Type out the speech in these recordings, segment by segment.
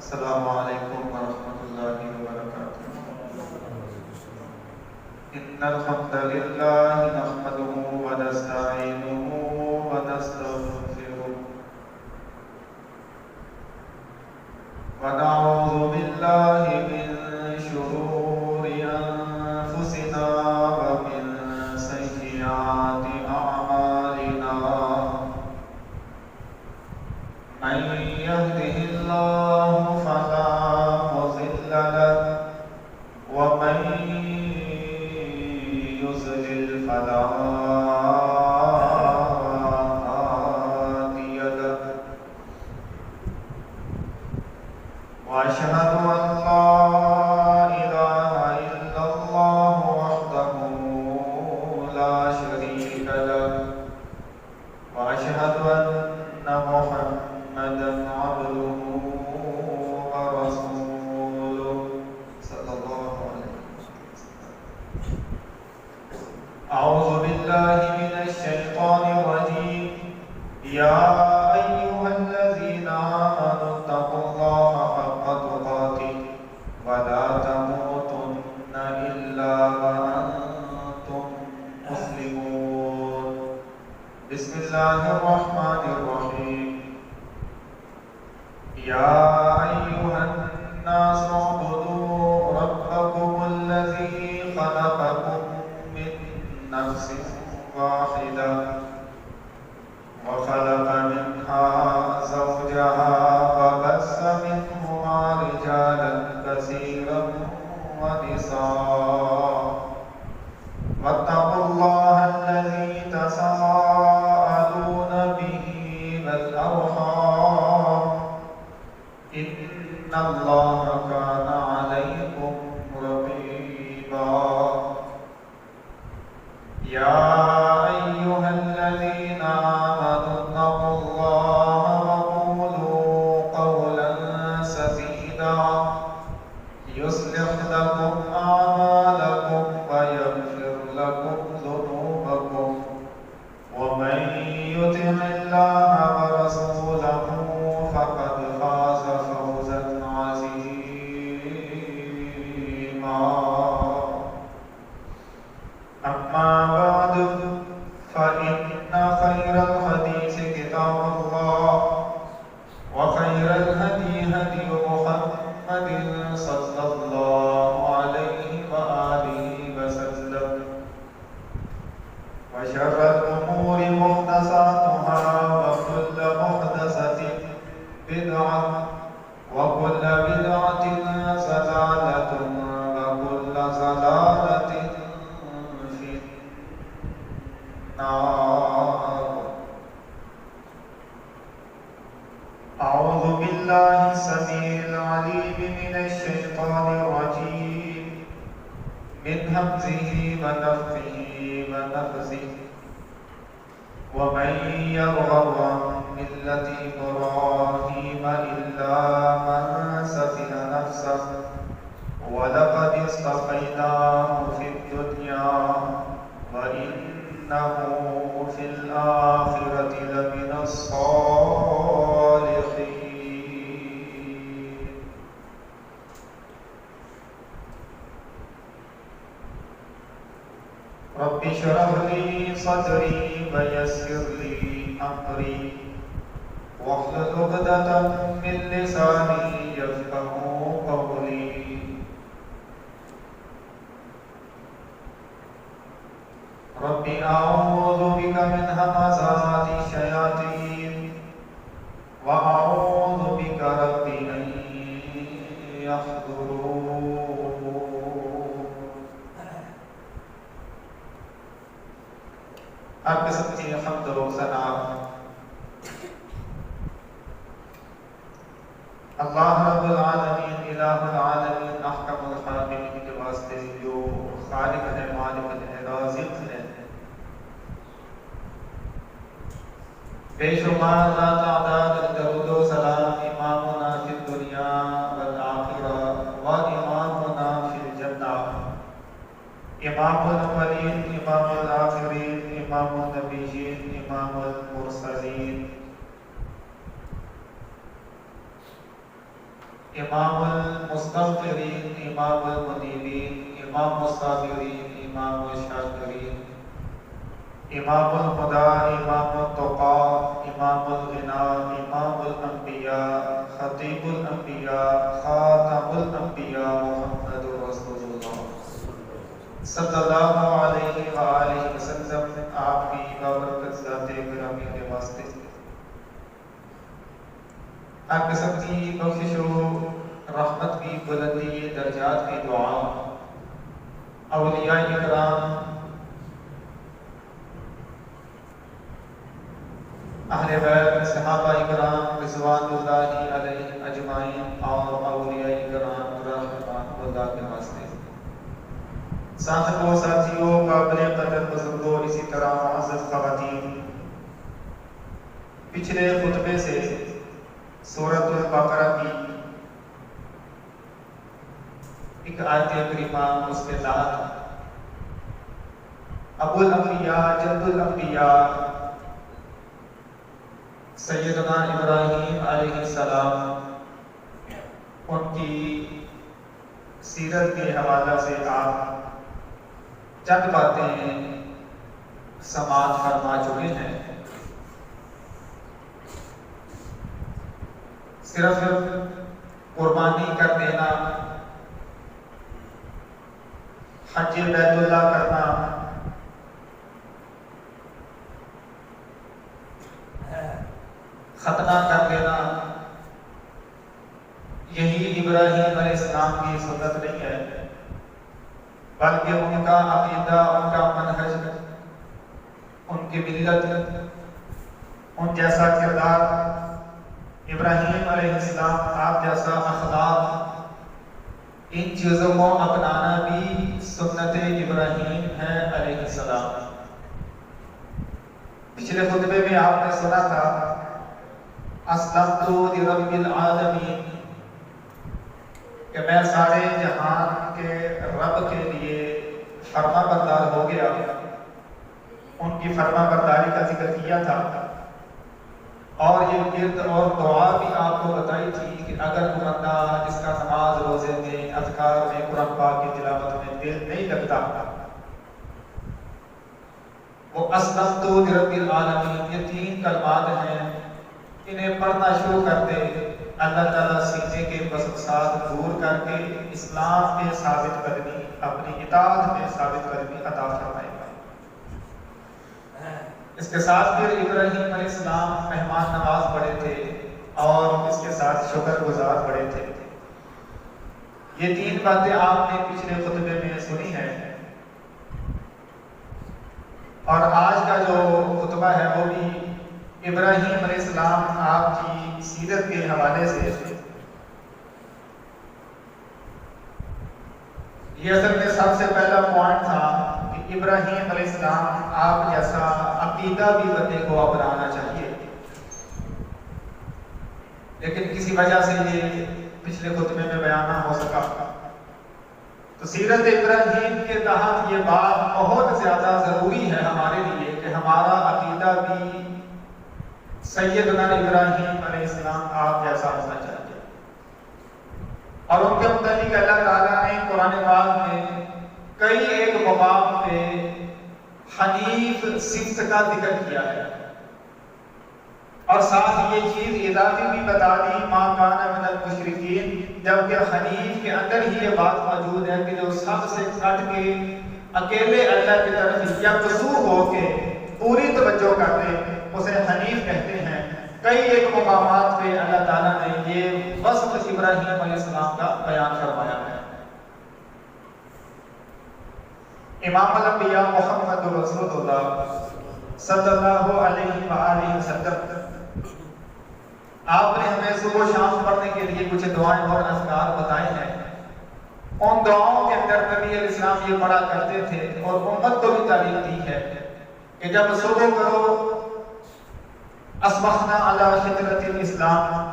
السلام علیکم ورحمۃ اللہ وبرکاتہ۔ إن الحمد لله نحمده ونستعينه ونستغفره ونعوذ بالله من شرور أنفسنا ومن سيئات أعمالنا، من يهده الله فلا مضل له ومن يضلل فلا هادي له، وأشهد أن لا إله إلا الله وحده لا شريك له، وأشهد أن محمدا عبده ورسوله صلى الله عليه وسلم۔ أعوذ بالله من الشيطان الرجيم۔ يا أيها الذين آمنوا اتقوا الله حق تقاته ولا تموتن إلا وأنتم مسلمون۔ بسم الله الرحمن الرحيم۔ يا أيها الناس اعبدوا ربكم الذي خلقكم من نفس واحدة وخلق منها زوجها وبث منهما رجالا كثيرا ونساء، واتقوا الله الذي تساءلون به والأرحام، إن الله كان عليكم رقيبا۔ يا أيها الذين آمنوا اتقوا الله وقولوا قولا سديدا يصلح لكم أعمالكم ويغفر لكم ذنوبكم، ومن يطع الله ورسوله فقد فاز فوزا عظيما۔ أما بعد فإن خير الحديث كتاب الله، وخير الهدي هدي محمد صلى الله عليه وآله وسلم، وشر الأمور محدثاتها وكل محدثة بدعة وكل بدعة ضلالة وكل ضلالة في النار۔ أعوذ بالله السميع العليم من الشيطان الرجيم، من همزه ونفخه ونفثه۔ ومن يرغب عن ملة إبراهيم إلا من سفه نفسه ولقد اصطفيناه في الدنيا وإنه في الآخرة لمن الصالحين۔ رب اشرح لي صدري ويسر لي أمري واحلل عقدة من لساني يفقهوا قولي۔ رب أعوذ بك من همزات الشياطين وأعوذ بك رب أن يحضرون۔ آپ کے سب کی حمد و ثنا اللہ رب العالمین الہ العالمین احکم الحاکمین کے واسطے جو خالق ہے، مالک ہے، رازق ہے، بے شمار لا تعداد درود و سلام امامنا فی الدنیا والآخرہ و امامنا فی الجنہ، امام الاولین، امام الآخرین، امام النبیین، امام المرسلین، امام المستغفرین، امام المنیبین، امام الصابرین، امام الشاکرین، امام الہدیٰ، امام التقیٰ، امام الغنا، امام الانبیاء، خطیب الانبیاء، خاتم الانبیاء، محمد رسول اللہ صلی اللہ علیہ وآلہ وسلم، آپ کی بابرکت ذات گرامی کے واسطے آپ قسم کی بخشش و رحمت کی بلندی درجات کی دعا اولیاء کرام، اہل بیت، صحابہ کرام رضوان اللہ علیہ اجمعین اور اولیاء کرام رحمۃ اللہ کے واسطے صاحب و ساتھیوں، قابل قدر بزرگوں، اسی طرح معزز خواتین، پچھلے خطبے سے سورۃ البقرہ کی ایک آیت کریمہ، اس کے تحت ابو الانبیاء، جد الانبیاء سیدنا ابراہیم علیہ السلام، ان کی سیرت کے حوالہ سے آپ چند باتیں سماعت فرما چکے ہیں۔ صرف قربانی کر دینا، حج بیت اللہ کرنا، ختنہ کر دینا، یہی ابراہیم علیہ السلام کی سنت نہیں ہے، بلکہ ان کا عقیدہ، ان کا منہج، ان کی ملت، ان جیسا کردار، ابراہیم علیہ السلام آپ جیسا اخلاق، ان چیزوں کو اپنانا بھی سنت ابراہیم ہے علیہ السلام۔ پچھلے خطبے میں آپ نے سنا تھا اسلمت لرب العالمین، کہ میں سارے جہان کے رب کے لیے فرما بردار ہو گیا، ان کی فرما برداری کا ذکر کیا تھا، اور یہ ورد اور دعا بھی آپ کو بتائی تھی کہ اگر کوئی بندہ جس کا نماز روزے میں، اذکار میں، قرآن پاک کی تلاوت میں دل نہیں لگتا، وہ اسلمت لرب العالمین، یہ 3 کلمات ہیں، انہیں پڑھنا شروع کر دے، اللہ تعالیٰ سینے کے وسوسات دور کر کے اسلام میں ثابت قدمی، اپنی اطاعت میں ثابت قدمی عطا فرمائے گا۔ اس کے ساتھ پھر ابراہیم علیہ السلام مہمان نواز بڑے تھے اور اس کے ساتھ شکر گزار بڑے تھے۔ یہ 3 باتیں آپ نے پچھلے خطبے میں سنی ہیں، اور آج کا جو خطبہ ہے وہ بھی ابراہیم علیہ السلام آپ کی سیرت کے حوالے سے، یہ اصل میں سب سے پہلا پوائنٹ تھا کہ ابراہیم علیہ السلام آپ جیسا عقیدہ بھی بندے کو اپنانا چاہیے، لیکن کسی وجہ سے یہ پچھلے خطبے میں بیان نہ ہو سکا۔ تو سیرت ابراہیم کے تحت یہ بات بہت زیادہ ضروری ہے ہمارے لیے کہ ہمارا عقیدہ بھی سیدنا ابراہیم علیہ السلام آپ جیسا ہونا چاہیے۔ اور ان کے متعلق اللہ تعالیٰ نے قرآن پاک میں کئی ایک مقام پہ حنیف صفت کا ذکر کیا ہے، اور ساتھ یہ چیز اضافی بھی بتا دی ما کان من المشرکین، جبکہ حنیف کے اندر ہی یہ بات موجود ہے کہ جو سب سے ہٹ کے اکیلے اللہ کی طرف یکسو ہو کے پوری توجہ کرتے، اسے حنیف کہتے ہیں۔ کئی ایک مقامات پہ اللہ تعالیٰ نے یہ وصف ابراہیم علیہ السلام کا بیان فرمایا ہے۔ امام الانبیاء محمد رسول اللہ صلی اللہ علیہ وآلہ وسلم، آپ نے ہمیں صبح و شام پڑھنے کے لیے کچھ دعائیں اور اذکار بتائے ہیں۔ ان دعاؤں کے اندر نبی علیہ السلام یہ پڑھا کرتے تھے اور امت کو بھی تعلیم دی ہے کہ جب صبح کرو اصبحنا علی فطرت الاسلام،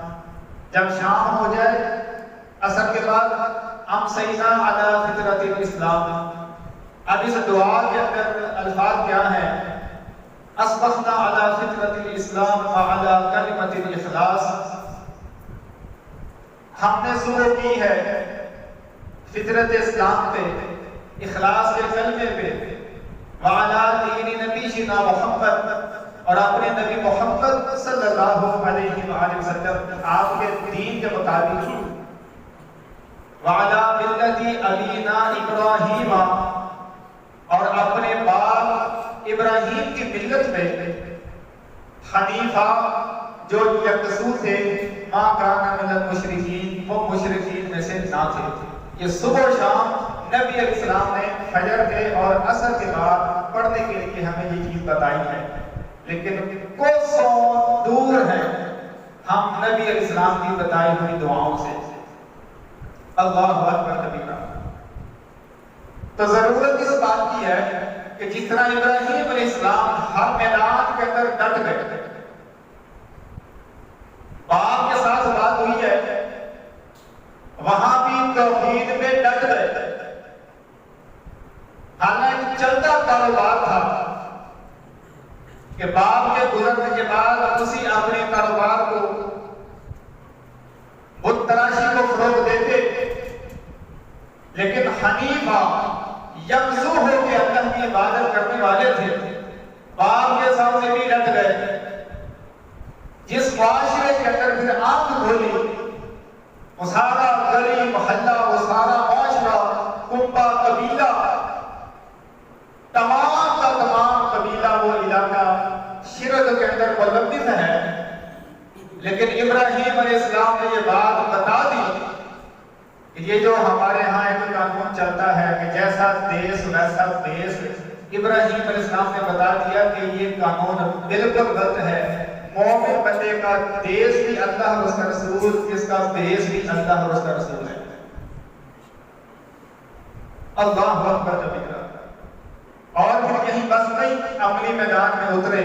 جب شام ہو جائے عصر کے بعد امسینا علی فطرت الاسلام۔ اب اس دعا کے اندر الفاظ کیا ہیں؟ اصبحنا علی فطرت الاسلام وعلی کلمۃ الاخلاص، ہم نے شروع کی ہے فطرت اسلام پہ، اخلاص کے کلمے پہ، وعلیٰ دین نبینا محمد، اور اپنے نبی محمد صلی اللہ علیہ وآلہ وسلم آپ کے دین کے مطابق، وعلیٰ ملت ابینا ابراہیم، اور اپنے باپ ابراہیم کی ملت میں، حنیفہ جو یکسو تھے، ما کان من المشرکین، وہ مشرکین میں سے نہ تھے۔ یہ صبح و شام نبی علیہ السلام نے فجر کے اور عصر کے بعد پڑھنے کے لیے ہمیں یہ چیز بتائی ہے، لیکن کوسوں دور ہے ہم نبی علیہ السلام کی بتائی ہوئی دعاؤں سے۔ اللہ اکبر کبیرہ۔ تو ضرورت اس بات کی ہے کہ جس طرح ابراہیم علیہ السلام ہر میدان کے اندر ڈٹ گئے، باپ کے ساتھ بات ہوئی ہے، وہاں بھی توحید میں ڈٹ گئے، حالانکہ چلتا کاروبار تھا کہ باپ کے گزرنے کے بعد اسی اپنے کاروبار کو، بت تراشی کو فروغ دیتے، لیکن حنیفہ یکسو ہو کے اللہ کی عبادت کرنے والے تھے، باپ کے سامنے بھی ڈٹ گئے۔ جس معاشرے کے اندر پھر آنکھ کھولی، وہ سارا گلی محلہ، وہ سارا معاشرہ، کنبہ، قبیلہ، تمام کا تمام قبیلہ، وہ علاقہ شرک کے اندر ملوث ہے، لیکن ابراہیم علیہ السلام نے یہ بات بتا دی کہ یہ جو ہمارے ہاں ایک قانون چلتا ہے کہ جیسا دیس ویسا بیس، ابراہیم علیہ السلام نے بتا دیا کہ یہ قانون بالکل غلط ہے۔ مومن بندے کا دیس بھی اللہ اور اس کا رسول، اس کا بیس بھی اللہ اور اس کا رسول ہے۔ اللہ اکبر کبیرہ۔ اور پھر یہی بس نہیں، عملی میدان میں اترے،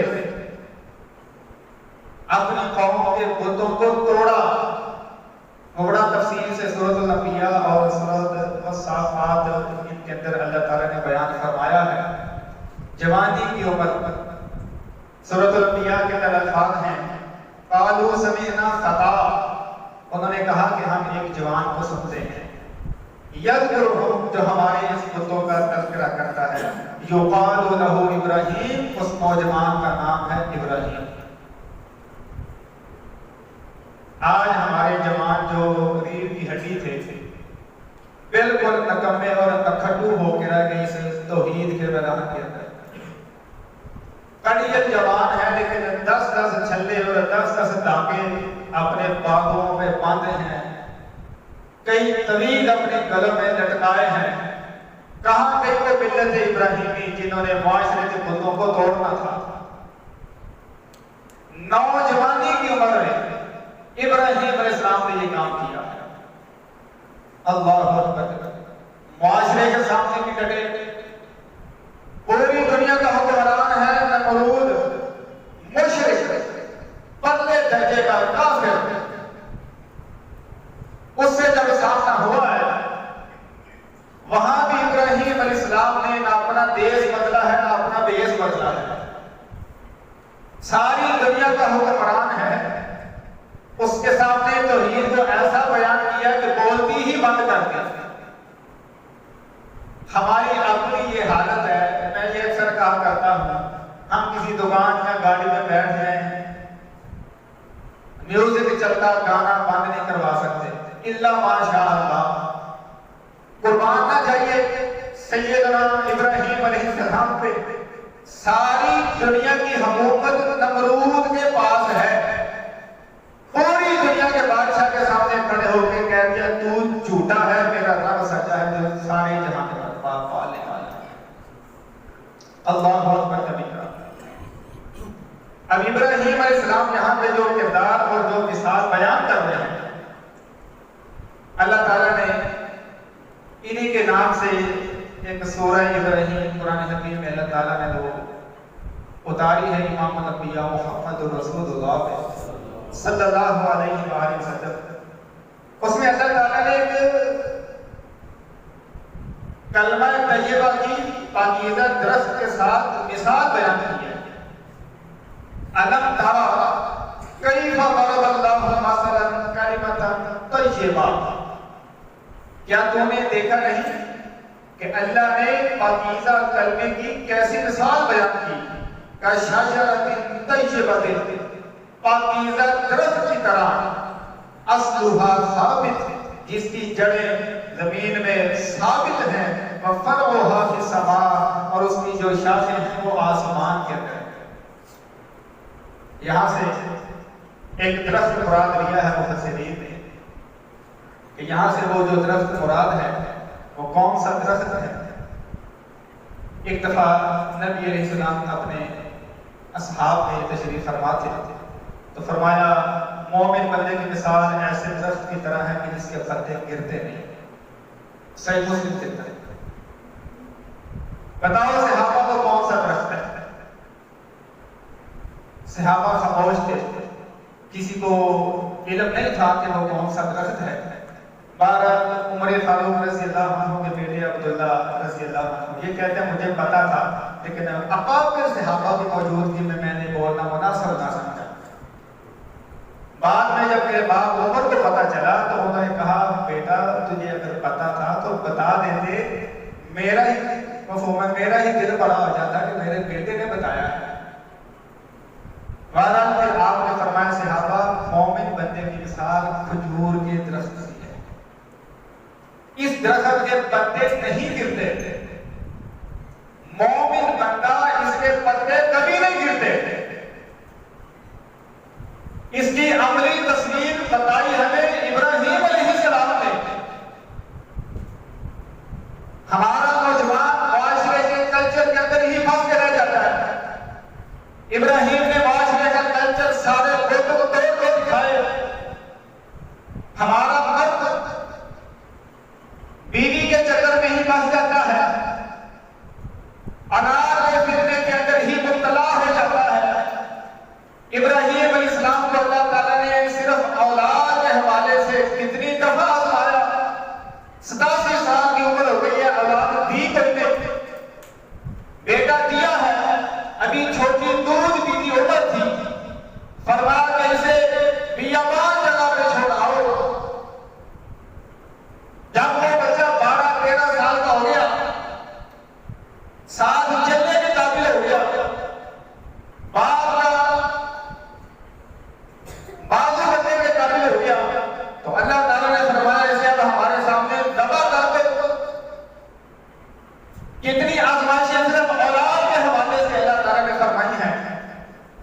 اپنی قوم کے بتوں کو توڑا۔ بڑا تفصیل سے سورۃ الانبیاء اور سورۃ الصافات ان کے اندر اللہ تعالیٰ نے بیان فرمایا ہے۔ جوانی کی عمر، سورۃ الانبیاء کے اندر الفاظ ہیں، قالوا سمعنا فتى، انہوں نے کہا کہ ہم ایک جوان کو سنتے ہیں، یذکرہم، جو ہمارے اس بتوں کا تذکرہ کرتا ہے، یقال لہ ابراہیم، اس نوجوان کا نام ہے ابراہیم۔ آج ہمارے جوان جو ریڑھ کی ہڈی تھے، بالکل نکمے اور نکھٹو ہو کے رہ گئی اس توحید کے میدان کے اندر۔ کڑیت جوان ہے لیکن 10 چھلے اور 10 ڈاکے اپنے باغوں میں باندھے ہیں، کئی طویل اپنے گلوں میں لٹکائے ہیں۔ کہاں گئی وہ ملت ابراہیمی جنہوں نے معاشرے کے بتوں کو توڑنا تھا؟ نوجوانی کی عمر میں ابراہیم علیہ السلام نے یہ کام کیا ہے۔ اللہ اکبر۔ معاشرے کے سامنے بھی ڈٹے، پوری دنیا کا حکمران ہے نمرود، مشرک، پتلے درجے کا کافر، اس سے جب سامنا ہوا ہے، وہاں بھی ابراہیم علیہ السلام نے نہ اپنا دیس بدلا ہے نہ اپنا بیس بدلا ہے۔ ساری دنیا کا حکمران ہے، اس کے سامنے توحید کو ایسا بیان کیا کہ بولتی ہی بند کر دیا۔ ہماری اپنی یہ حالت ہے، میں یہ اکثر کہا کرتا ہوں، ہم کسی دکان یا گاڑی میں بیٹھ جائیں، میوزک چلتا، گانا بند نہیں کروا سکتے، الا ماشاء اللہ۔ قربان نہ جائیے سیدنا ابراہیم علیہ السلام پہ، ساری دنیا کی حکومت نمرود کے پاس ہے، پوری دنیا کے بادشاہ کے سامنے کھڑے ہو کے کہہ دیا تو جھوٹا ہے، میرا رب سچا ہے جو سارے جہاں کے پالنے والا ہے۔ اللہ اکبر کبیرہ۔ اب ابراہیم علیہ السلام یہاں پہ جو کردار اور جو مثال بیان کر رہے ہیں، اللہ تعالیٰ نے انہی کے نام سے ایک سورہ ابراہیم قرآن حکیم میں اللہ تعالیٰ نے وہ اتاری ہے امام الانبیاء محمد رسول اللہ پہ صلی اللہ علیہ وآلہ وسلم۔ اس میں اللہ تعالیٰ نے ایک کلمہ طیبہ کی پاکیزہ درست کے ساتھ مثال بیان کی ہے۔ الم تری کیف ضرب اللہ مثلا کلمۃ طیبہ، کیا تو نے دیکھا نہیں کہ اللہ نے پاکیزہ کلمے کی کیسی مثال بیان کی؟ کشجرۃ طیبۃ، پاکیزہ درخت کی طرح، اصلھا ثابت، جس کی جڑیں زمین میں ثابت ہیں، وفرعھا فی السماء، اور اس کی جو شاخیں ہیں وہ آسمان کے اندر ہیں۔ یہاں سے ایک درخت مراد لیا ہے مفسرین نے کہ یہاں سے وہ جو درخت مراد ہے وہ کون سا درخت ہے؟ ایک دفعہ نبی علیہ السلام اپنے اصحاب میں تشریف فرما تھے تو فرمایا مومن بندے کی مثال ایسے درخت کی طرح ہے کہ جس کے پتے گرتے نہیں۔ صحیح مسلم کے اندر بتاؤ صحابہ کو کون سا درخت ہے؟ صحابہ خاموش تھے، کسی کو علم نہیں تھا کہ وہ کون سا درخت ہے۔ بہرحال عمر فاروق رضی اللہ عنہ کے بیٹے عبداللہ رضی اللہ عنہ یہ کہتے ہیں مجھے پتا تھا لیکن اکابر صحابہ کی موجودگی میں نے بولنا مناسب نہ سمجھا۔ بعد میں جب میرے باپ عمر کو پتا چلا تو انہوں نے کہا بیٹا تجھے اگر پتا تھا تو بتا دیتے، میرا ہی دل بڑا ہو جاتا کہ میرے بیٹے نے بتایا ہے۔ بہرحال پھر آپ نے فرمایا صحابہ مومن بندے کی مثال کھجور کے درخت سے ہے، اس درخت کے پتے نہیں گرتے، مومن بندہ اس کے پتے کبھی نہیں گرتے۔ اس کی عملی تصویر بتائی ہمیں ابراہیم علیہ السلام نے۔ ہمارا نوجوان معاشرے کے کلچر کے اندر ہی پھنس کے رہ جاتا ہے۔ ابراہیم نے معاشرے کا کلچر سارے لوگوں کو توڑ کے دکھائے۔ ہمارا مرد بیوی کے چکر میں ہی پھنس جاتا ہے، انار کے فتنے کے اندر ہی مبتلا ہو جاتا ہے۔ ابراہیم علیہ السلام کو اللہ تعالیٰ نے صرف اولاد کے حوالے سے کتنی دفعہ آزمایا، 87 سال کی عمر ہو گئی ہے، اولاد دی کوئی نہیں، بیٹا دیا ہے، ابھی چھوٹی دودھ پیتی عمر تھی، فرمایا کہ اسے بیابان جگہ پہ چھوڑاؤ۔ جب وہ بچہ 12-13 سال کا ہو گیا، ساتھ چلنے کے قابل ہو گیا، بازو بننے کے قابل ہو گیا، تو اللہ تعالیٰ نے فرمایا اسے اب ہمارے سامنے دبا کر دو۔ کتنی آزمائشیں صرف اولاد کے حوالے سے اللہ تعالیٰ نے فرمائی ہیں۔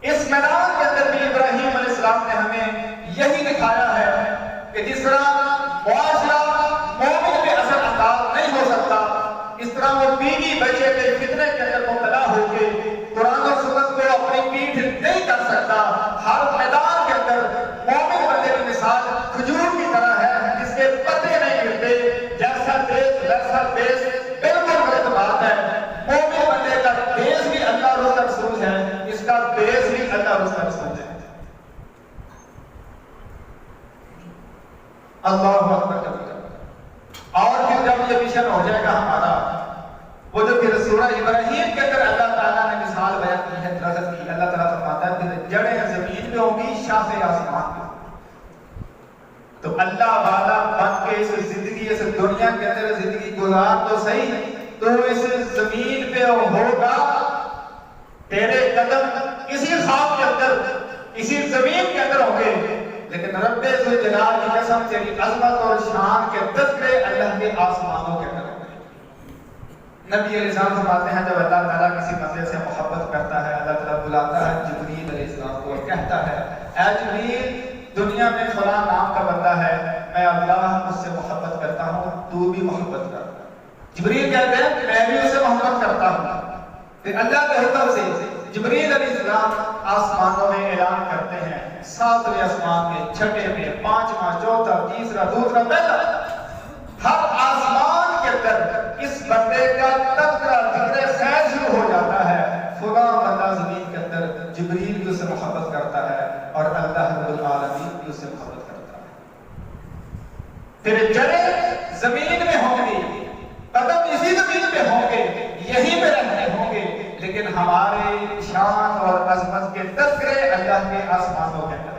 اس میدان کے اندر بھی ابراہیم علیہ السلام نے ہمیں یہی دکھایا ہے کہ جس طرح معاشرہ مومن پہ اثر انداز نہیں ہو سکتا، اس طرح وہ بیوی بچے کے فتنے کے اندر مبتلا ہو کے قرآن و سنت کو اپنی پیٹھ نہیں کر سکتا۔ ہر میدان کے اندر مومن بندے کی مثال کھجور کی طرح ہے جس کے پتے نہیں گرتے، جیسا دیش ویسا دیش، بالکل غلط بات ہے۔ مومن بندے کا دیش بھی اللہ اور اس کا رسول ہے، اس کا دیش بھی اللہ اور اس کا رسول ہے۔ اللہ اکبر کبیرہ۔ اور پھر جب یہ مشن ہو جائے گا ہمارا، وہ جو پھر سورہ ابراہیم کے اندر اللہ تعالیٰ نے مثال بیان کی ہے درخت کی، اللہ تعالیٰ فرماتا ہے پھر جڑیں زمین پہ ہوں گی، شاخیں آسمان پہ۔ تو اللہ والا بن کے اس زندگی، اس دنیا کے اندر زندگی گزار تو صحیح، تو اس زمین پہ ہوگا، تیرے قدم اسی خواب کے اندر، اسی زمین کے اندر ہوں گے، لیکن رب ذوالجلال کی قسم تیری عظمت اور شان کے تذکرے اللہ کے آسمانوں کے اندر ہوں گے۔ نبی علیہ السلام فرماتے ہیں جب اللہ تعالیٰ کسی بندے سے محبت کرتا ہے، اللہ تعالیٰ بلاتا ہے جبریل علیہ السلام کو اور کہتا ہے اے جبریل دنیا میں فلاں نام کا بندہ ہے، میں اللہ اس سے محبت کرتا ہوں، تو بھی محبت کر۔ جبریل کہتے ہیں میں بھی اسے محبت کرتا ہوں۔ پھر اللہ کے حکم سے جبریل علیہ السلام آسمانوں میں اعلان کرتے ہیں، 7ویں آسمان میں، 6 میں، 5واں، 4تھا، 3را، 2تھا، پہلا، ہر آسمان کے اندر اس بندے کا تذکرہ ذکر خیر شروع ہو جاتا ہے۔ فلاں بندہ زمین کے اندر، جبریل بھی اسے محبت کرتا ہے اور اللہ رب العالمین بھی اسے محبت کرتا ہے۔ پھر جڑیں زمین میں ہوں گی، قدم اسی زمین پہ ہوں گے، یہی پہ رہنے ہوں گے، لیکن ہمارے شان اور عظمت کے تذکرے اللہ کے آسمانوں کے اندر۔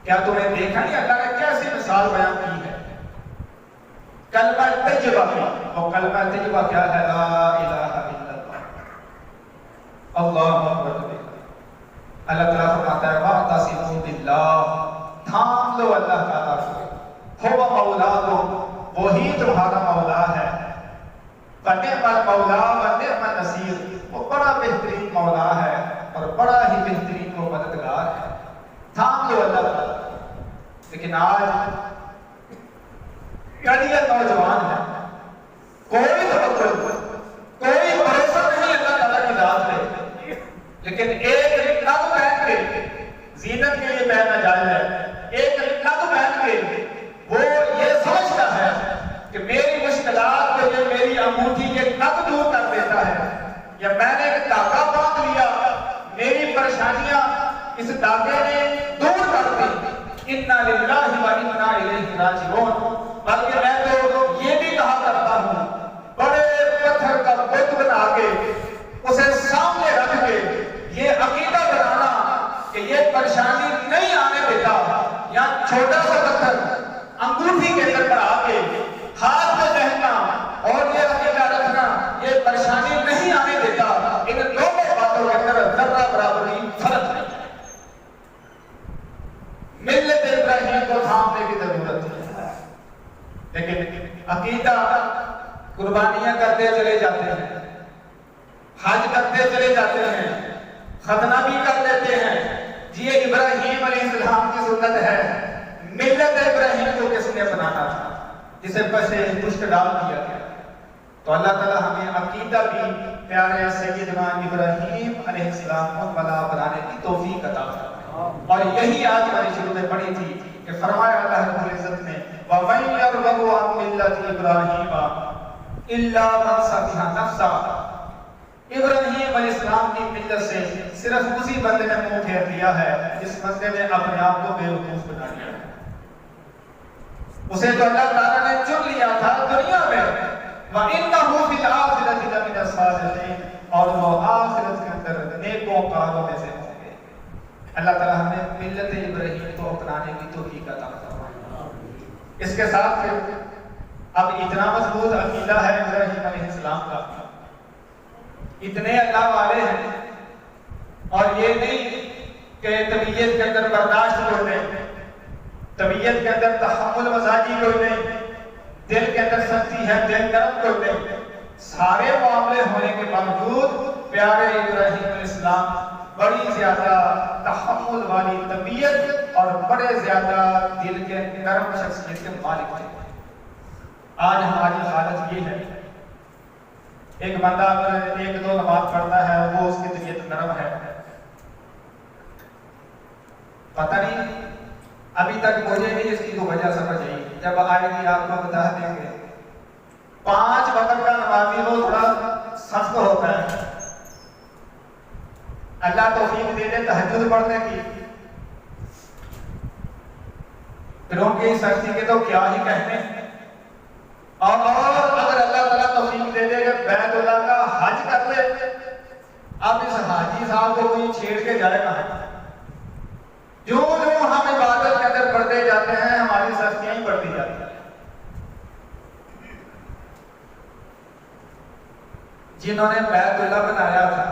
کیا تمہیں دیکھا نہیں اللہ نے کیسی مثال بیان کی ہے؟ کلمہ طیبہ کی، اور کلمہ طیبہ کیا ہے؟ لا الہ الا اللہ، اللہ اکبر۔ اللہ تعالیٰ فرماتا ہے وَاعْتَصِمُوا بِاللَّهِ، تھام لو اللہ تعالیٰ کو، هُوَ مولاکم، وہی تمہارا مولا ہے، فَنِعْمَ الْمَوْلَى وَنِعْمَ النَّصِيرُ، وہ بڑا بہترین مولا ہے اور بڑا ہی بہترین وہ مددگار ہے، تھام لو اللہ تعالیٰ۔ لیکن آج کڑیاں نوجوان ہیں، کوئی توکل، کوئی بھروسہ نہیں اللہ تعالیٰ کی ذات پہ، لیکن ایک نگ پہن کے زینت کے لیے پہننا جائز ہے، ایک نگ پہن کے وہ یہ سمجھتا ہے کہ میری مشکلات کو یہ میری انگوٹھی یہ نگ دور کر دیتا ہے، یا میں نے ایک دھاگا باندھ لیا، میری پریشانیاں اس دھاگے نے دور کر دی، اِنَّا لِلَّهِ وَإِنَّا إِلَيْهِ راجعون۔ بلکہ میں تو یہ بھی کہا کرتا ہوں، بڑے پتھر کا بت بنا کے اسے سامنے رکھ کے یہ عقیدہ بنانا کہ یہ پریشانی نہیں آنے دیتا، یا چھوٹا سا پتھر انگوٹھی کے اندر پڑا کے ہاتھ میں پہننا اور یہ عقیدہ رکھنا یہ پریشانی نہیں آنے دیتا، ان دونوں باتوں کے اندر ذرہ برابری فرق نہیں ہے۔ ملت ابراہیم کو تھامنے کی ضرورت ہے، لیکن عقیدہ قربانیاں کرتے چلے جاتے ہیں، حج کرتے چلے جاتے ہیں، ختنہ بھی کر لیتے ہیں، یہ ابراہیم علیہ السلام کی سنت ہے۔ ملت ابراہیم کو کس نے بنانا تھا؟ جسے پسے پشت ڈال دیا گیا۔ تو اللہ تعالیٰ ہمیں عقیدہ بھی پیارے سیدنا ابراہیم علیہ السلام کو بلا بنانے کی توفیق عطا فرمائے، اور یہی آج ہماری شروع میں پڑھی تھی کہ فرمایا اللہ رب العزت نے وَمَن يَرْغَبُ عَن مِّلَّةِ إِبْرَاهِيمَ إِلَّا مَن سَفِهَ نَفْسَهُ، ابراہیم علیہ السلام کی ملت سے صرف اسی بندے نے منہ پھیر لیا ہے جس بندے نے اپنے آپ کو بیوقوف بنا لیا ہے۔ اسے تو اللہ تعالیٰ نے چن لیا تھا دنیا میں، وَإِنَّهُ فِي الْآخِرَةِ لَمِنَ الصَّالِحِينَ، اور وہ آخرت کے اندر نیکوں کاروں میں سے ہوں گے۔ اللہ تعالیٰ ہمیں ملت ابراہیم کو اپنانے کی توفیق عطا فرمائے۔ اس کے ساتھ پھر اب اتنا مضبوط عقیدہ ہے ابراہیم علیہ السلام کا، اتنے اللہ والے ہیں، اور یہ نہیں کہ طبیعت کے اندر برداشت کوئی نہیں، طبیعت کے اندر تحمل مزاجی کوئی نہیں، دل کے اندر سختی ہے، دل نرم کوئی نہیں، سارے معاملے ہونے کے باوجود پیارے ابراہیم علیہ السلام بڑی زیادہ تحمل والی طبیعت اور بڑے زیادہ دل کے نرم شخصیت کے مالک تھے۔ آج ہماری حالت یہ ہے، ایک بندہ اگر ایک دو نماز پڑھتا ہے وہ اس کی طبیعت نرم ہے، پتہ نہیں ابھی تک مجھے بھی اس کی تو وجہ سمجھ آئی، جب آئے گی آپ کو بتا دیں گے۔ 5 وقت کا نمازی وہ تھوڑا سخت ہوتا ہے، اللہ توفیق دے دے تہجد پڑھنے کی، پھروں کی سختی کے تو کیا ہی کہنے، اور اگر اللہ تعالیٰ توفیق دے دے کہ بیت اللہ کا حج کر لے، اب اس حاجی صاحب کو کوئی چھیڑ کے جائے کہاں؟ جو ہم عبادت کے اندر بڑھتے جاتے ہیں ہماری سختیاں ہی بڑھتی جاتی ہیں۔ جنہوں نے بیت اللہ بنایا تھا،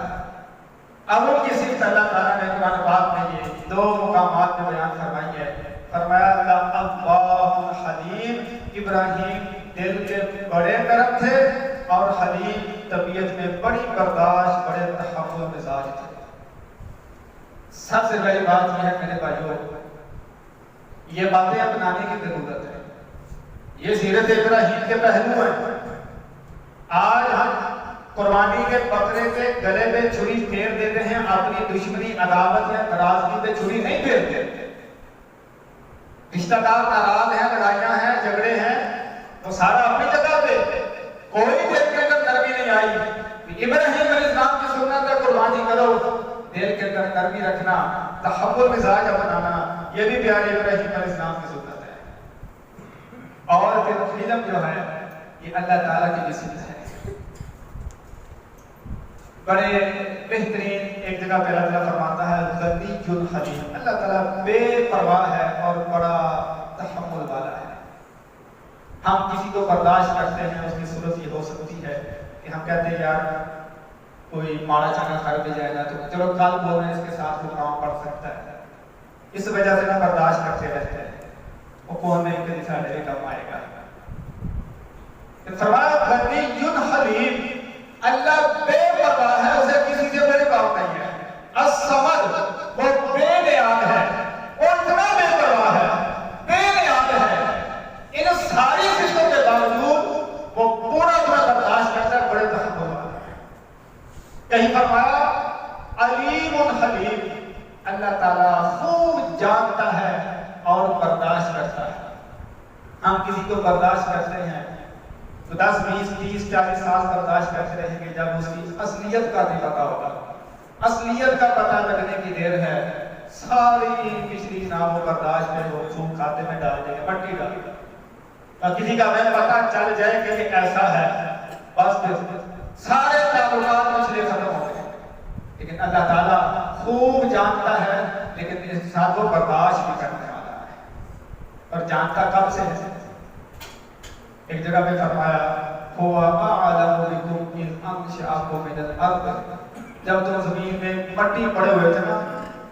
اب ان کی صفت اللہ تعالیٰ نے قرآن پاک میں یہ 2 مقامات میں بیان فرمائی ہے۔ فرمایا اللہ اوّاہ حلیم، ابراہیم دل کے بڑے نرم تھے اور حلیم طبیعت میں بڑی برداشت، بڑے تحمل مزاج تھے۔ سب سے بڑی بات یہ ہے میرے بھائیوں، یہ باتیں اپنانے کی ضرورت ہے، یہ سیرت ابراہیم کے پہلو ہیں۔ آج ہم قربانی کے بکرے کے گلے پہ چھری پھیر دیتے ہیں، اپنی دشمنی عداوت یا ناراضگی پہ چھری نہیں پھیرتے۔ رشتہ دار ناراض ہیں، لڑائیاں ہیں، جھگڑے ہیں، وہ سارا اپنی جگہ پہ، کوئی دل کے اندر نرمی نہیں آئی۔ ابراہیم علیہ السلام کی سنت ہے قربانی کرو، دل کے اندر نرمی رکھنا، تحمل مزاج اپنانا، یہ بھی پیارے ابراہیم علیہ السلام کی سنت ہے۔ اور پھر علم جو ہے یہ اللہ تعالیٰ کی بھی سنت ہے۔ بڑے بہترین ایک جگہ پہ اللہ تعالیٰ فرماتا ہے غنی حلیم، اللہ تعالیٰ بے پرواہ ہے اور بڑا تحمل والا ہے۔ ہم کسی کو برداشت کرتے ہیں، اس کی صورت یہ ہو سکتی ہے کہ ہم کہتے ہیں یار کوئی ماڑا چانا کر بھی جائے گا تو چلو کل بول رہے ہیں اس کے ساتھ کوئی کام پڑ سکتا ہے، اس وجہ سے نہ برداشت کرتے رہتے ہیں، وہ کون نہیں کہ ساڑھے کم آئے گا۔ فرمایا غنی حلیم، اللہ بے پرواہ ہے، اسے کسی سے بڑی بات نہیں ہے۔ الصمد، وہ بے نیاز ہے، وہ اتنا بے پرواہ ہے، بے نیاز ہے، ان ساری چیزوں کے باوجود وہ پورا برداشت کرتا ہے، بڑے تحمل والا ہے۔ کہیں فرمایا علیم حلیم، اللہ تعالیٰ خوب جانتا ہے اور برداشت کرتا ہے۔ ہم کسی کو برداشت کرتے ہیں تو 10 20 30 40 سال برداشت کرتے رہیں گے، جب اس کی اصلیت کا نہیں پتا ہوگا، اصلیت کا پتہ لگنے کی دیر ہے، ساری پچھلی نام و برداشت میں وہ خون کھاتے میں ڈال دیں گے، مٹی ڈال دیں گے، اور کسی کا میں پتہ چل جائے کہ یہ ایسا ہے، بس پھر سارے تعلقات پچھلے ختم ہو گئے۔ لیکن اللہ تعالیٰ خوب جانتا ہے، لیکن اس ساتھ وہ برداشت بھی کرنے والا ہے، اور جانتا کب سے ہے؟ ایک جگہ پہ فرمایا هو اعلم بكم اذ انشأكم من الارض، جب تم زمین میں مٹی پڑے ہوئے تھے نا،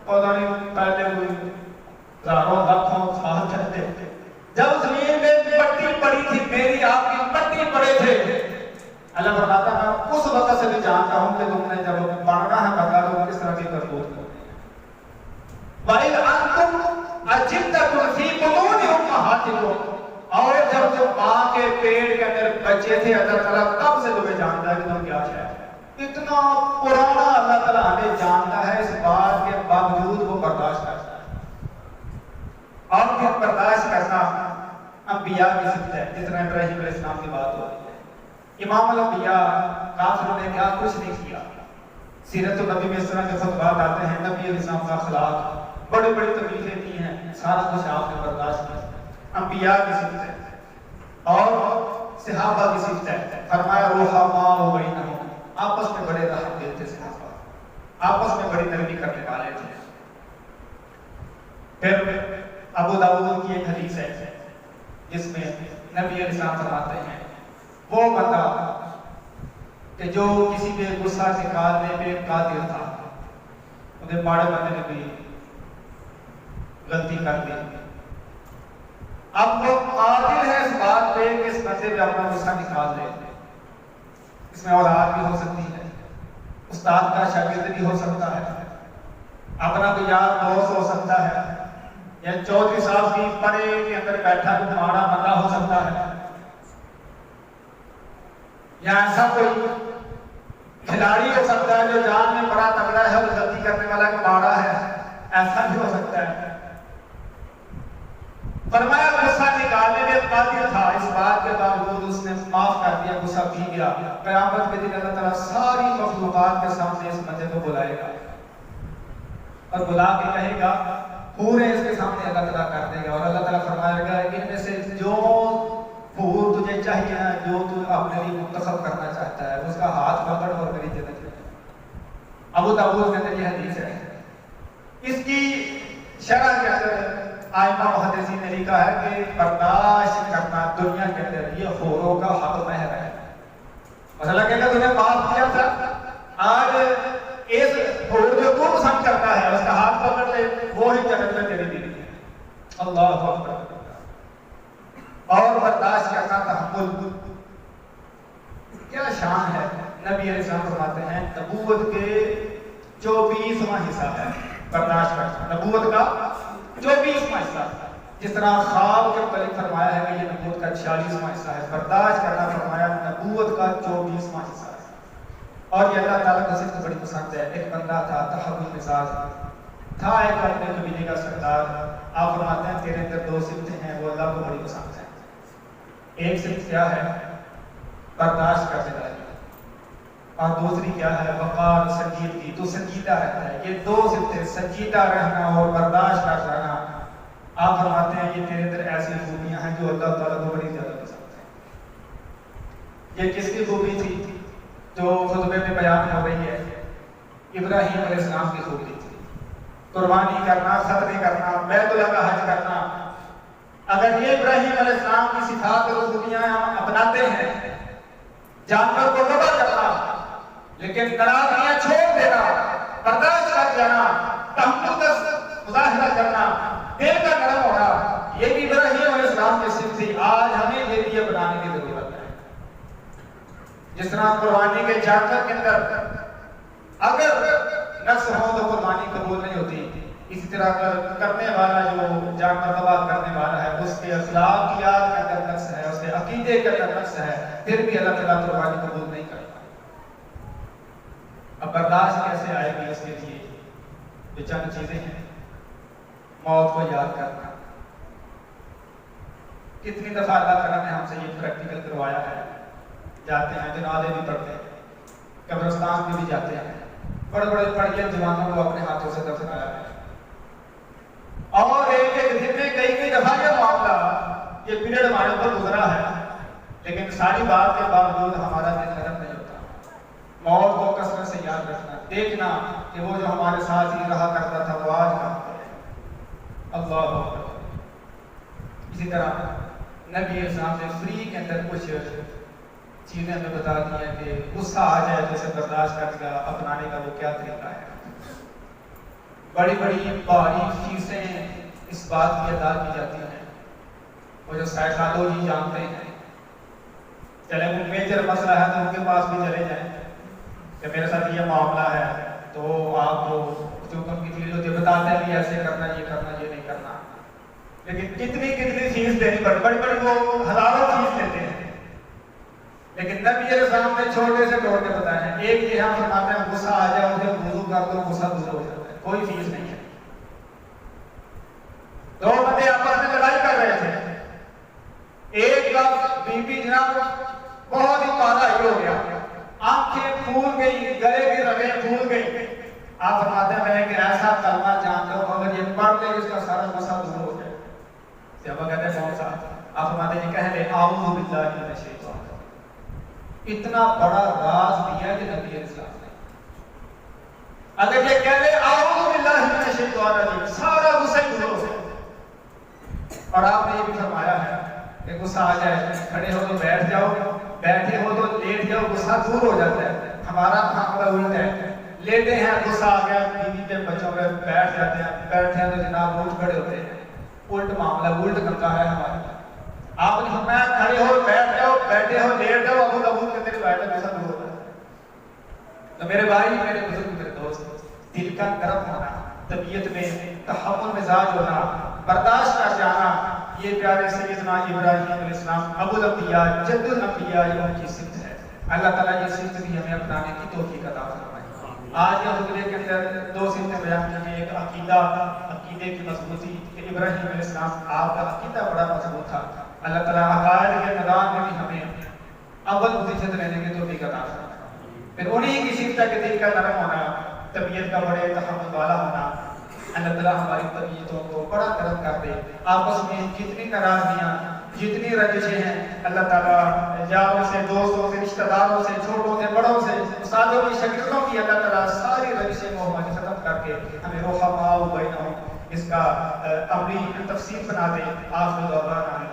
پتہ نہیں پہلے کوئی ہزاروں لاکھوں سال چلتے، جب زمین میں مٹی پڑی تھی، میری آپ کی مٹی پڑے تھے، اللہ فرماتا ہے میں اس وقت سے بھی جانتا ہوں کہ تم نے جب بننا ہے بتا دو کس طرح کی کرتوت کرنی ہے۔ وَإِذْ أَنْتُمْ أَجِنَّةٌ فِي بُطُونِ أُمَّهَاتِكُمْ، اور جب تم ماں کے پیٹ کے اندر بچے تھے، اللہ تعالیٰ تب سے تمہیں جانتا ہے کہ تم کیا ہے۔ اتنا پرانا اللہ تعالیٰ ہمیں جانتا ہے، اس بات کے باوجود وہ برداشت کرتا ہے۔ اور پھر برداشت کرنا انبیاء کی صفت ہے، جس طرح ابراہیم علیہ السلام کی بات ہو رہی ہے۔ امام الانبیاء کافروں نے کیا کچھ نہیں کیا۔ سیرت النبی میں اس طرح کے خطبات آتے ہیں، نبی علیہ السلام کا اخلاق، بڑی بڑی تکلیفیں دی ہیں، سارا کچھ آپ نے برداشت کیا۔ انبیاء کی صفت ہے اور صحابہ کی صفت ہے۔ فرمایا رحماء بینہم، آپس میں بڑے رحم دل تھے صحابہ، آپس میں بڑی نرمی کرنے والے تھے۔ پھر ابو داؤد کی ایک حدیث ہے جس میں نبی علیہ السلام فرماتے ہیں وہ بندہ کہ جو کسی پہ غصہ نکالنے پہ قادر تھا، انہیں ماڑے بندے نے بھی غلطی کر دی، اب وہ قادر ہے اس بات پہ کہ اس بندے پہ اپنا غصہ نکال دے۔ اس میں اولاد بھی ہو سکتی ہے، استاد کا شاگرد بھی ہو سکتا ہے، اپنا کوئی یار دوست ہو سکتا ہے، یا چوتھی صاحب کی پڑے کے اندر بیٹھا کوئی ماڑا بندہ ہو سکتا ہے، یا ایسا کوئی کھلاڑی ہو سکتا ہے جو جان میں بڑا تگڑا ہے اور غلطی کرنے والا کہ ماڑا ہے، ایسا بھی ہو سکتا ہے۔ فرمایا غصہ نکالنے میں قادر تھا، اس بات کے باوجود اس نے معاف کر دیا، غصہ پی گیا۔ قیامت کے دن اللہ تعالیٰ ساری مخلوقات کے سامنے اس بندے کو بلائے گا اور بلا کے کہے گا، پورے اس کے سامنے اللہ تعالیٰ کر دے گا، اور اللہ تعالیٰ فرمائے گا ان میں سے جو حور تجھے چاہیے نا، جو تو اپنے لیے منتخب کرنا چاہتا ہے، اس کا ہاتھ پکڑ اور میری جنت میں۔ ابو داؤد کے اندر یہ حدیث ہے۔ اس کی شرح کے اندر آئمہ محدثین نے لکھا ہے کہ برداشت کرنا دنیا کے اندر یہ حوروں کا حق مہر ہے۔ مسئلہ کہتا ہے تمہیں معاف کیا تھا، آج اس حور جو تو پسند کرتا ہے اس کا ہاتھ پکڑ لے، وہی جنت میں تیری بیوی ہے۔ اللہ اکبر۔ اور برداشت کرنا تحمل، کیا شان ہے۔ نبی علیہ السلام فرماتے ہیں نبوت کے 24واں حصہ ہے برداشت کرنا، نبوت کا 24واں حصہ، جس طرح خواب کے متعلق فرمایا ہے کہ یہ نبوت کا 46واں حصہ ہے، برداشت کرنا فرمایا نبوت کا 24واں حصہ ہے۔ اور یہ اللہ تعالیٰ کو صرف بڑی پسند ہے۔ ایک بندہ تھا تحمل مزاج تھا، ایک اپنے قبیلے کا سردار، آپ فرماتے ہیں تیرے اندر 2 صفتیں ہیں وہ اللہ کو بڑی پسند ہیں۔ ایک صفت کیا ہے؟ برداشت کرنے والی، اور دوسری کیا ہے؟ وقار، سنجیدگی، تو سنجیدہ رہتا ہے۔ یہ 2 صفتیں، سنجیدہ رہنا اور برداشت کر رہنا، آپ فرماتے ہیں یہ تیرے اندر ایسی خوبیاں ہیں جو اللہ تعالیٰ کو بڑی زیادہ پسند ہیں۔ یہ کس کی خوبی تھی جو خطبے میں بیان ہو رہی ہے؟ ابراہیم علیہ السلام کی خوبی تھی، قربانی کرنا، ختنے کرنا، بیت اللہ کا حج کرنا۔ اگر یہ ابراہیم علیہ السلام کی صفات اور خوبیاں ہم اپناتے ہیں، جانور کو ذبح کرنا لیکن ناراضیاں چھوڑ دینا، برداشت کر جانا، تحمل کا مظاہرہ کرنا، دل کا نرم ہونا، یہ بھی ابراہیم علیہ السلام کی صفت تھی۔ آج ہمیں یہ بھی اپنانے کی ضرورت ہے۔ جس طرح قربانی کے جانور کے اندر اگر نفس ہو تو قربانی قبول نہیں ہوتی، اسی طرح کرنے والا جو جانور ذبح کرنے والا ہے اس کے اخلاقیات کے اندر نقص ہے، اس کے عقیدے کے اندر نقص ہے، پھر بھی اللہ تعالیٰ قربانی قبول نہیں کرتا۔ اب برداشت کیسے آئے گی اس کے لیے؟ یہ چند چیزیں ہیں۔ موت کو یاد کرنا، کتنی دفعہ اللہ تعالیٰ نے ہم سے یہ پریکٹیکل کروایا ہے۔ جاتے ہیں، جنازے بھی پڑھتے ہیں، قبرستان میں بھی جاتے ہیں، بڑے بڑے پڑھے جوانوں کو اپنے ہاتھوں سے دفنایا ہے، اور ایک ایک دن میں کئی دفعہ یہ معاملہ، یہ پیریڈ ہمارے اوپر گزرا ہے، لیکن ساری بات کے باوجود ہمارا دل نرم نہیں ہوتا۔ موت کو کثرت سے یاد رکھنا، دیکھنا کہ وہ جو ہمارے ساتھ ہی رہا کرتا تھا وہ آج کہاں پر ہے۔ اللہ اکبر۔ اسی طرح نبی اسلام نے فری کے اندر کچھ چیزیں ہمیں بتا دی ہیں کہ غصہ آ جائے تو اسے برداشت کرنے کا، اپنانے کا وہ کیا طریقہ ہے۔ بڑی بڑی بھاری فیسیں اس بات کی ادا کی جاتی ہیں، وہ جو سائیکالوجی جانتے ہیں، چلے وہ میجر مسئلہ ہے تو ان کے پاس بھی چلے جائیں کہ میرے ساتھ یہ معاملہ ہے، تو آپ کو جو ان کی چیز ہوتی ہے بتاتے ہیں کہ ایسے کرنا، یہ کرنا، یہ نہیں کرنا، لیکن کتنی فیس دینی پڑتی، بڑی بڑی وہ ہزاروں فیس دیتے ہیں، لیکن نبی علیہ السلام نے چھوٹے سے توڑ کے بتایا ہے۔ ایک یہ ہم فرماتے ہیں غصہ آ جائے اسے وضو کر دو، غصہ دور ہو جاتا ہے، کوئی فیس نہیں ہے۔ دو بندے آپس میں لڑائی کر رہے تھے، ایک کا بی پی جناب بہت ہی پارا ہی ہو گیا، آنکھیں پھول گئی، گلے کی رگیں پھول گئی۔ آپ فرماتے ہیں کہ ایسا کلمہ جانتے ہو اگر یہ پڑھ لے اس کا سارا مسئلہ دور ہو جائے۔ صحابہ کہتے ہیں کون سا؟ آپ فرماتے ہیں یہ کہہ لے اعوذ باللہ من الشیطان۔ اتنا بڑا راز دیا کہ نبی علیہ السلام نے، اگر یہ کہہ لے اعوذ باللہ من الشیطان الرجیم، سارا غصہ دور ہو جائے۔ اور آپ نے یہ بھی فرمایا ہے کہ غصہ آ جائے، کھڑے ہو تو بیٹھ جاؤ، بیٹھے ہو تو لیٹ جاؤ، غصہ دور ہو جاتا ہے۔ ہمارا معاملہ الٹا ہے، لیٹے ہیں غصہ آ گیا، بیوی پہ بچوں پہ بیٹھ جاتے ہیں، بیٹھے ہیں تو جناب اٹھ کھڑے ہوتے ہیں، الٹ معاملہ، الٹ کرتا ہے ہمارا۔ آپ نے فرمایا کھڑے ہو بیٹھ جاؤ، بیٹھے ہو لیٹ جاؤ، ابو ابو کے میرے بیٹھے غصہ دور ہوتا ہے۔ تو میرے بھائی، میرے بزرگ، میرے دوست، دل کا نرم ہونا، طبیعت میں تحمل مزاج ہونا، برداشت کر جانا، یہ پیارے سیدنا ابراہیم علیہ السلام ابو الانبیاء، جد الانبیاء، یہ ان کی صفت ہے۔ اللہ تعالیٰ یہ صفت بھی ہمیں اپنانے کی توفیق عطا فرمائے۔ آج یہ خطبے کے اندر دو صفتیں بیان کی ہیں، ایک عقیدہ، عقیدے کی مضبوطی، کہ ابراہیم علیہ السلام آپ کا عقیدہ بڑا مضبوط تھا۔ اللہ تعالیٰ عقائد کے میدان میں بھی ہمیں اول پوزیشن لینے کی توفیق عطا فرمائے۔ پھر انہی کی صفت ہے کہ دل کا نرم ہونا، طبیعت کا بڑے تحمل والا ہونا۔ اللہ تعالیٰ ہماری طبیعتوں کو بڑا نرم کر دے۔ آپس میں جتنی ناراضیاں، جتنی رنجشیں ہیں، اللہ تعالیٰ یاروں سے، دوستوں سے، رشتہ داروں سے، چھوٹوں سے، بڑوں سے، استادوں کی، شاگردوں کی، اللہ تعالیٰ ساری رنجشیں کو ہماری ختم کر کے ہمیں رحماء بینہم اس کا عملی تفصیل بنا دے۔ آخر دعوانا